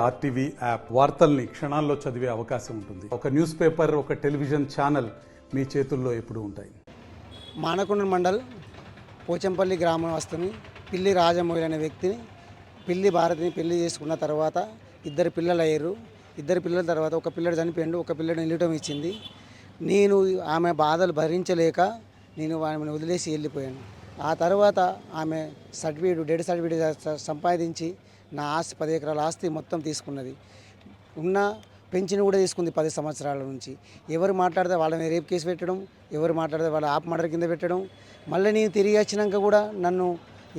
RTV app వార్తల్ని క్షణాల్లో చదివే అవకాశం ఉంటుంది. ఒక న్యూస్ పేపర్, ఒక టెలివిజన్ ఛానల్ మీ చేతుల్లో ఎప్పుడూ ఉంటాయి. మానకొండ మండల్ పోచంపల్లి గ్రామస్తుని పిల్లి రాజమౌళి అనే వ్యక్తిని పిల్లి భారతిని పెళ్లి చేసుకున్న తర్వాత ఇద్దరు పిల్లలు అయ్యారు. ఇద్దరు పిల్లల తర్వాత ఒక పిల్లడు చనిపోయిండు, ఒక పిల్లడు నిలటం ఇచ్చింది. నేను ఆమె బాధలు భరించలేక నేను ఆమెను వదిలేసి వెళ్ళిపోయాను. ఆ తర్వాత ఆమె డెడ్ సర్టిఫికేట్ సంపాదించి నా ఆస్తి 10 ఎకరాల ఆస్తి మొత్తం తీసుకున్నది. ఉన్న పెన్షన్ కూడా తీసుకుంది 10 సంవత్సరాల నుంచి. ఎవరు మాట్లాడితే వాళ్ళని రేప్ కేసు పెట్టడం, ఎవరు మాట్లాడితే వాళ్ళ ఆప్ మర్డర్ కింద పెట్టడం. మళ్ళీ నేను తిరిగి వచ్చినాక కూడా నన్ను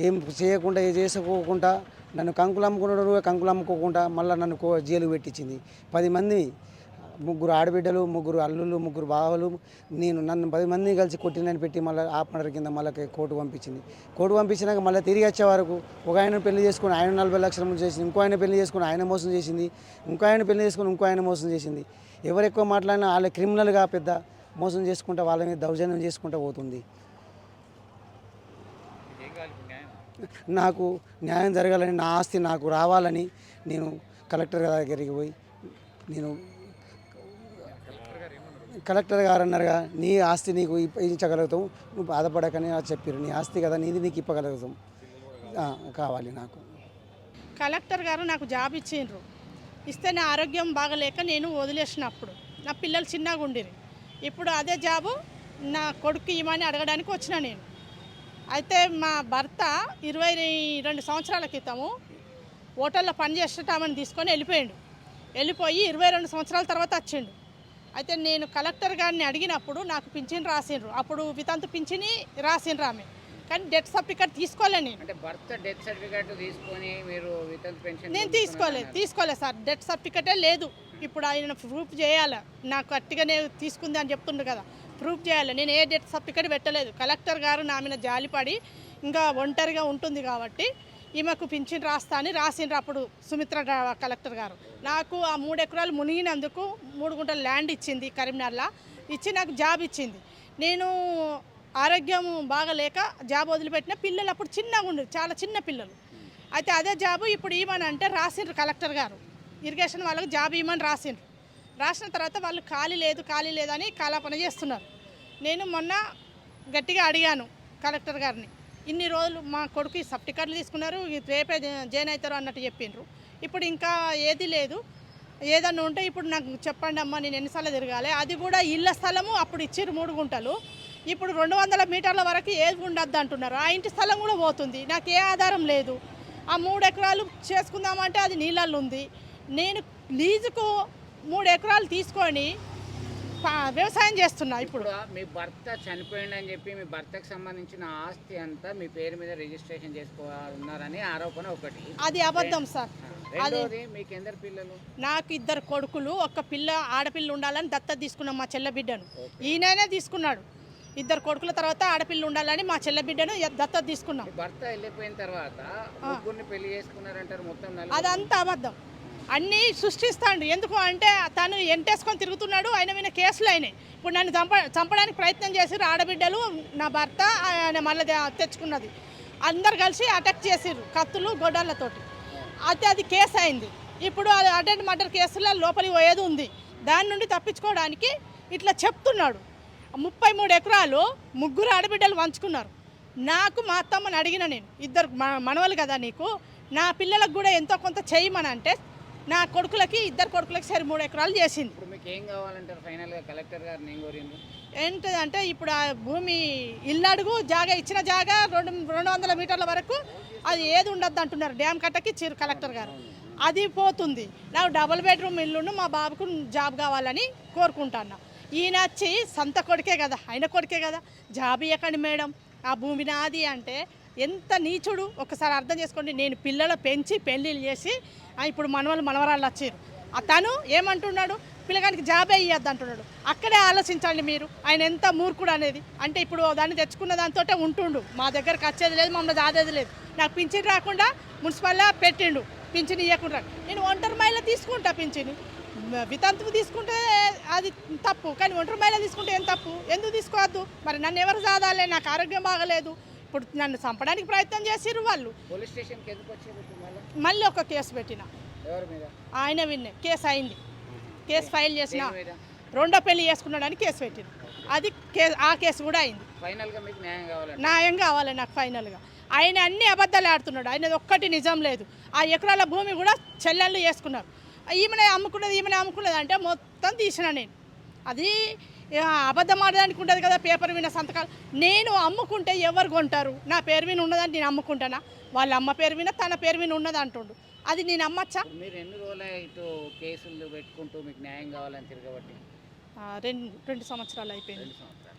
ఏం చేయకుండా చేసుకోకుండా నన్ను కంకులు అమ్ముకోకుండా మళ్ళీ నన్ను జైలుకు పెట్టించింది. 10 మంది, 3 ఆడబిడ్డలు, 3 అల్లుళ్ళు, 3 బావలు, నన్ను 10 మందిని కలిసి కొట్టినని పెట్టి మళ్ళీ ఆప్ మర్డర్ కింద మళ్ళీ కోర్టు పంపించింది. కోర్టు పంపించినాక మళ్ళీ తిరిగి వచ్చే వరకు ఒక ఆయన పెళ్లి చేసుకుని ఆయన 40 లక్షల ముందు చేసింది, ఇంకో ఆయన పెళ్లి చేసుకుని ఆయన మోసం చేసింది, ఇంకో ఆయన పెళ్లి చేసుకుని ఇంకో ఆయన మోసం చేసింది. ఎవరు ఎక్కువ మాట్లాడినా వాళ్ళ క్రిమినల్గా పెద్ద మోసం చేసుకుంటా వాళ్ళ మీద దౌర్జన్యం చేసుకుంటూ పోతుంది. నాకు న్యాయం జరగాలని, నా ఆస్తి నాకు రావాలని నేను కలెక్టర్ గారి దగ్గరికి పోయి కలెక్టర్ గారు అన్నారుగా, నీ ఆస్తి నీకు ఇప్పించగలుగుతాం, నువ్వు బాధపడకని చెప్పారు. నీ ఆస్తి కదా నీది, నీకు ఇప్పగలుగుతాం కావాలి నాకు. కలెక్టర్ గారు నాకు జాబ్ ఇచ్చిండ్రు. ఇస్తే నా ఆరోగ్యం బాగలేక నేను వదిలేసినప్పుడు నా పిల్లలు చిన్నగా ఉండిరు. ఇప్పుడు అదే జాబు నా కొడుకు ఇవ్వమని అడగడానికి వచ్చిన నేను. అయితే మా భర్త 22 సంవత్సరాల క్రితము హోటల్లో పనిచేస్తామని తీసుకొని వెళ్ళిపోయి 22 సంవత్సరాల తర్వాత వచ్చిండు. అయితే నేను కలెక్టర్ గారిని అడిగినప్పుడు నాకు పింఛన్ రాసిండ్రు. అప్పుడు వితంతు పింఛని రాసిండ్రు ఆమె, కానీ డెత్ సర్టిఫికేట్ తీసుకోలే. నేను అంటే భర్త డెత్ సర్టిఫికేట్ తీసుకొని మీరు వితంతు పెన్షన్ నేను తీసుకోలేదు సార్. డెత్ సర్టిఫికేటే లేదు. ఇప్పుడు ఆయన ప్రూఫ్ చేయాలి, నాకు అట్టిగానే తీసుకుంది అని చెప్తుండ్రు కదా, ప్రూఫ్ చేయాలి. నేను ఏ డెత్ సర్టిఫికేట్ పెట్టలేదు. కలెక్టర్ గారు నా మీద జాలిపడి ఇంకా ఒంటరిగా ఉంటుంది కాబట్టి ఈమెకు పింఛన్ రాస్తా అని రాసిండ్రు. అప్పుడు సుమిత్ర కలెక్టర్ గారు నాకు ఆ 3 ఎకరాలు మునిగినందుకు 3 గుంటల ల్యాండ్ ఇచ్చింది కరీంనగర్లో, ఇచ్చి నాకు జాబ్ ఇచ్చింది. నేను ఆరోగ్యం బాగలేక జాబ్ వదిలిపెట్టిన. పిల్లలు అప్పుడు చిన్నగా ఉండరు, చాలా చిన్న పిల్లలు. అయితే అదే జాబు ఇప్పుడు ఇవ్వమని అంటే రాసిండ్రు కలెక్టర్ గారు. ఇరిగేషన్ వాళ్ళకి జాబ్ ఇవ్వమని రాసిండ్రు. రాసిన తర్వాత వాళ్ళు ఖాళీ లేదని కాలాపన చేస్తున్నారు. నేను మొన్న గట్టిగా అడిగాను కలెక్టర్ గారిని, ఇన్ని రోజులు మా కొడుకు సర్టిఫికెట్లు తీసుకున్నారు, రేపే జాయిన్ అవుతారు అన్నట్టు చెప్పిండ్రు. ఇప్పుడు ఇంకా ఏది లేదు, ఏదన్నా ఉంటే ఇప్పుడు నాకు చెప్పండి అమ్మా, నేను ఎన్నిసార్లు తిరగాలి. అది కూడా ఇళ్ళ స్థలము అప్పుడు ఇచ్చిర్రు 3 గుంటలు, ఇప్పుడు 200 మీటర్ల వరకు ఏది ఉండద్దు అంటున్నారు. ఆ ఇంటి స్థలం కూడా పోతుంది. నాకు ఏ ఆధారం లేదు. ఆ 3 ఎకరాలు చేసుకుందామంటే అది నీళ్ళల్లో ఉంది. నేను లీజుకు 3 ఎకరాలు తీసుకొని వ్యవసాయం చేస్తున్నా. ఇప్పుడు మీ భర్త చనిపోయిందని చెప్పి మీ భర్తకు సంబంధించిన ఆస్తి అంతా మీ పేరు మీద రిజిస్ట్రేషన్ చేసుకోవాలన్నారని ఆరోపణ ఒకటి. అది అబద్ధం సార్. మీకు ఎందరు పిల్లలు? నాకు 2 కొడుకులు, ఒక ఆడపిల్ల ఉండాలని దత్తత తీసుకున్నాం మా చెల్ల బిడ్డను. ఈయననే తీసుకున్నాడు. 2 కొడుకుల తర్వాత ఆడపిల్ల ఉండాలని మా చెల్ల బిడ్డను దత్తత తీసుకున్నాం. భర్త వెళ్ళిపోయిన తర్వాత ముగ్గురిని పెళ్లి చేసుకున్నారంటారు, మొత్తం అదంతా అబద్ధం. అన్నీ సృష్టిస్తాడు. ఎందుకు అంటే తను ఎంటేసుకొని తిరుగుతున్నాడు, ఆయన మీద కేసులు అయినాయి. ఇప్పుడు నన్ను చంపడానికి ప్రయత్నం చేసిర్రు ఆడబిడ్డలు, నా భర్త ఆయన మళ్ళీ తెచ్చుకున్నది. అందరు కలిసి అటాక్ చేసిర్రు కత్తులు గొడ్డళ్ళతోటి. అయితే అది కేసు అయింది. ఇప్పుడు అది అటెండ్ మర్డర్ కేసులో లోపలికి పోయేది ఉంది. దాని నుండి తప్పించుకోవడానికి ఇట్లా చెప్తున్నాడు. 33 ఎకరాలు 3 ఆడబిడ్డలు పంచుకున్నారు. నాకు మా అత్తమ్మని అడిగిన నేను, 2 మనవలు కదా నీకు, నా పిల్లలకు కూడా ఎంతో కొంత చేయమని అంటే నా కొడుకులకి 2 కొడుకులకి సరి 3 ఎకరాలు చేసింది. ఇప్పుడు మీకు ఏం కావాలంటారు ఫైనల్గా? కలెక్టర్ గారిని ఏం కోరింది ఏంటంటే ఇప్పుడు ఆ భూమి ఇల్లడుగు జాగా ఇచ్చిన జాగా 200 మీటర్ల వరకు అది ఏది ఉండద్దు అంటున్నారు. డ్యామ్ కట్టకి ఇచ్చారు కలెక్టర్ గారు. అది పోతుంది. నాకు 2 బెడ్రూమ్ ఇల్లును మా బాబుకు జాబ్ కావాలని కోరుకుంటున్నా. ఈయన వచ్చి సొంత కొడుకే కదా, ఆయన కొడుకే కదా, జాబ్ ఇవ్వకండి మేడం, ఆ భూమి నాది అంటే ఎంత నీచుడు ఒకసారి అర్థం చేసుకోండి. నేను పిల్లలు పెంచి పెళ్ళిళ్ళు చేసి ఇప్పుడు మనవరాళ్ళు వచ్చారు. తను ఏమంటున్నాడు, పిల్లగానికి జాబే ఇవ్వద్దు అంటున్నాడు. అక్కడే ఆలోచించండి మీరు, ఆయన ఎంత మూర్ఖుడు అనేది. అంటే ఇప్పుడు దాన్ని తెచ్చుకున్న దాంతో ఉంటుండు, మా దగ్గరకు వచ్చేది లేదు, మమ్మల్ని దాదేది లేదు. నాకు పింఛన్ రాకుండా మున్సిపల్లో పెట్టిండు, పింఛన్ ఇవ్వకుండా. నేను ఒంటరి మహిళ తీసుకుంటా పింఛన్, వితంతువు తీసుకుంటే అది తప్పు, కానీ ఒంటరి మహిళ తీసుకుంటే ఏం తప్పు? ఎందుకు తీసుకోవద్దు? మరి నన్ను ఎవరు సాదాలే? నాకు ఆరోగ్యం బాగలేదు. ఇప్పుడు నన్ను చంపడానికి ప్రయత్నం చేసిర్రు వాళ్ళు. పోలీస్ స్టేషన్కి ఎందుకు వచ్చారు? మళ్ళీ ఒక కేసు పెట్టిన. ఎవరి మీద? ఆయన విన్నే కేసు అయింది. కేసు ఫైల్ చేసిన దేని మీద? రెండో పెళ్లి చేసుకున్నాడని కేసు పెట్టింది. అది ఆ కేసు కూడా అయింది. ఫైనల్గా మీకు న్యాయం కావాలంటే న్యాయం కావాలి నాకు ఫైనల్గా. ఆయన అన్ని అబద్ధాలు ఆడుతున్నాడు. ఆయనది ఒక్కటి నిజం లేదు. ఆ ఎకరాల భూమి కూడా చెల్లెళ్ళు చేసుకున్నారు. ఈమెనే అమ్ముకున్నది అంటే మొత్తం తీసిన నేను. అది అబద్ధం ఆడడానికి ఉంటుంది కదా, పేపర్ విన్న సంతకాలు. నేను అమ్ముకుంటే ఎవరు కొంటారు? నా పేరు మీద ఉన్నదని నేను అమ్ముకుంటానా? వాళ్ళ అమ్మ పేరు మీద తన పేరు మీద ఉన్నది అంటుండు. అది నేను అమ్మచ్చా? మీరు ఎన్ని రోజులే ఇటు కేసులు పెట్టుకుంటూ మీకు న్యాయం కావాలని తిరగబట్టి? 2 సంవత్సరాలు అయిపోయింది. 2 సంవత్సరాలు.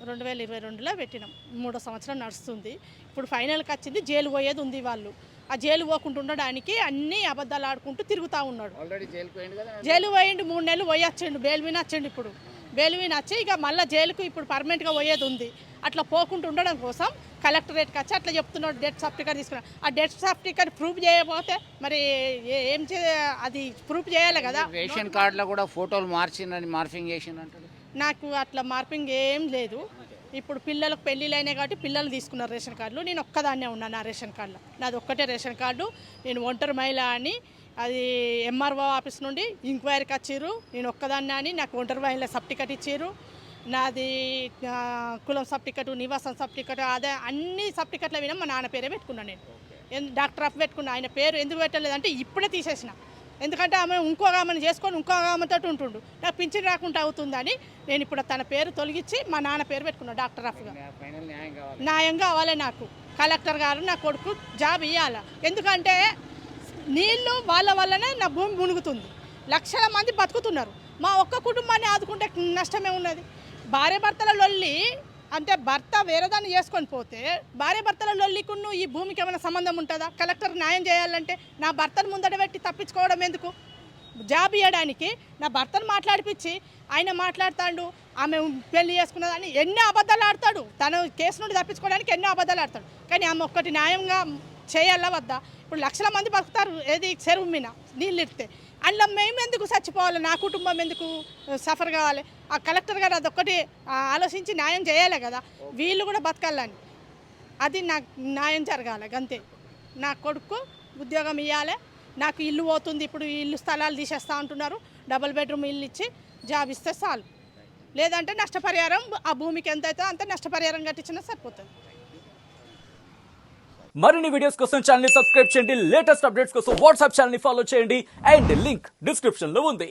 2022లో పెట్టినాం. 3వ సంవత్సరం నడుస్తుంది. ఇప్పుడు ఫైనల్కి వచ్చింది. జైలు పోయేది ఉంది. వాళ్ళు ఆ జైలు పోకుండా ఉండడానికి అన్ని అబద్ధాలు ఆడుకుంటూ తిరుగుతూ ఉన్నాడు. ఆల్రెడీ జైలుకి పోయింది కదా? జైలు పోయిండు. 3 నెలలు పోయి వచ్చిండు. బెయిల్ మీద వచ్చిండు. ఇప్పుడు బెయిల్ మీద వచ్చి ఇక మళ్ళీ జైలుకు ఇప్పుడు పర్మనెంట్గా పోయేది ఉంది. అట్లా పోకుండా ఉండడం కోసం కలెక్టరేట్కి వచ్చి అట్లా చెప్తున్నాడు. డెత్ సర్టిఫికేట్ తీసుకున్నాడు. ఆ డెత్ సర్టిఫికేట్ ప్రూఫ్ చేయకపోతే మరి అది ప్రూఫ్ చేయాలి కదా. రేషన్ కార్డులో కూడా ఫోటోలు మార్పింగ్ చేసిందంటారు. నాకు అట్లా మార్పింగ్ ఏం లేదు. ఇప్పుడు పిల్లలకు పెళ్ళిళ్ళు అయినాయి కాబట్టి పిల్లలు తీసుకున్నారు రేషన్ కార్డులు. నేను ఒక్కదాన్నే ఉన్నాను ఆ రేషన్ కార్డులో. నాది ఒక్కటే రేషన్ కార్డు. నేను ఒంటరి మహిళ అని అది ఎంఆర్ఓ ఆఫీస్ నుండి ఎంక్వైరీకి వచ్చారు. నేను ఒక్కదాన్నే అని నాకు ఒంటరి మహిళ సర్టిఫికేట్ ఇచ్చారు. నాది కులం సర్టిఫికేట్, నివాసం సర్టిఫికేట్, అదే అన్ని సర్టిఫికేట్ల విన మా నాన్న పేరే పెట్టుకున్నాను. నేను డాక్టర్ ఆఫ్ పెట్టుకున్నా. ఆయన పేరు ఎందుకు పెట్టలేదంటే ఇప్పుడే తీసేసిన. ఎందుకంటే ఆమె ఇంకొక ఆమెను చేసుకొని ఇంకొక ఆమెతో ఉంటుండు. నాకు పింఛన్ రాకుండా అవుతుందని నేను ఇప్పుడు తన పేరు తొలగించి మా నాన్న పేరు పెట్టుకున్నాను డాక్టర్ ఆఫ్గా. ఫైనల్ న్యాయం కావాలి. న్యాయం కావాలి నాకు. కలెక్టర్ గారు నా కొడుకు జాబ్ ఇవ్వాలి. ఎందుకంటే నీళ్ళు వాళ్ళ వల్లనే నా భూమి మునుగుతుంది. లక్షల మంది బతుకుతున్నారు. మా ఒక్క కుటుంబాన్ని ఆదుకుంటే నష్టమే ఉన్నది. భార్య భర్తల లొల్లి అంటే భర్త వేరే దాన్ని చేసుకొని పోతే భార్య భర్తల లొల్లికును ఈ భూమికి ఏమైనా సంబంధం ఉంటుందా? కలెక్టర్ న్యాయం చేయాలంటే నా భర్తను ముందట పెట్టి తప్పించుకోవడం ఎందుకు? జాబ్ ఇవ్వడానికి నా భర్తను మాట్లాడిపించి ఆయన మాట్లాడతాడు ఆమె పెళ్లి చేసుకున్నదని ఎన్నో అబద్ధాలు ఆడతాడు. తన కేసు నుండి తప్పించుకోవడానికి ఎన్నో అబద్ధాలు ఆడతాడు. కానీ ఆమె ఒక్కటి న్యాయంగా చేయాలా వద్దా? ఇప్పుడు లక్షల మంది బతుకుతారు ఏది చెరువు మీద నీళ్ళు ఇస్తే. అందులో మేము ఎందుకు చచ్చిపోవాలి? నా కుటుంబం ఎందుకు సఫర్ కావాలి? ఆ కలెక్టర్ గారు అదొక్కటి ఆలోచించి న్యాయం చేయాలి కదా. వీళ్ళు కూడా బతకాలని అది నాకు న్యాయం జరగాలి అంతే. నా కొడుకు ఉద్యోగం ఇవ్వాలి. నాకు ఇల్లు పోతుంది. ఇప్పుడు ఇల్లు స్థలాలు తీసేస్తా అంటున్నారు. డబుల్ బెడ్రూమ్ ఇల్లు ఇచ్చి జాబ్ ఇస్తే చాలు. లేదంటే నష్టపరిహారం ఆ భూమికి ఎంత అవుతుందో అంత నష్టపరిహారం కట్టించినా సరిపోతుంది. మరిన్ని వీడియోస్ కోసం ఛానల్ ని సబ్స్క్రైబ్ చేయండి. లేటెస్ట్ అప్డేట్స్ కోసం వాట్సాప్ ఛానల్ ని ఫాలో చేయండి. అండ్ లింక్ డిస్క్రిప్షన్ లో ఉంది.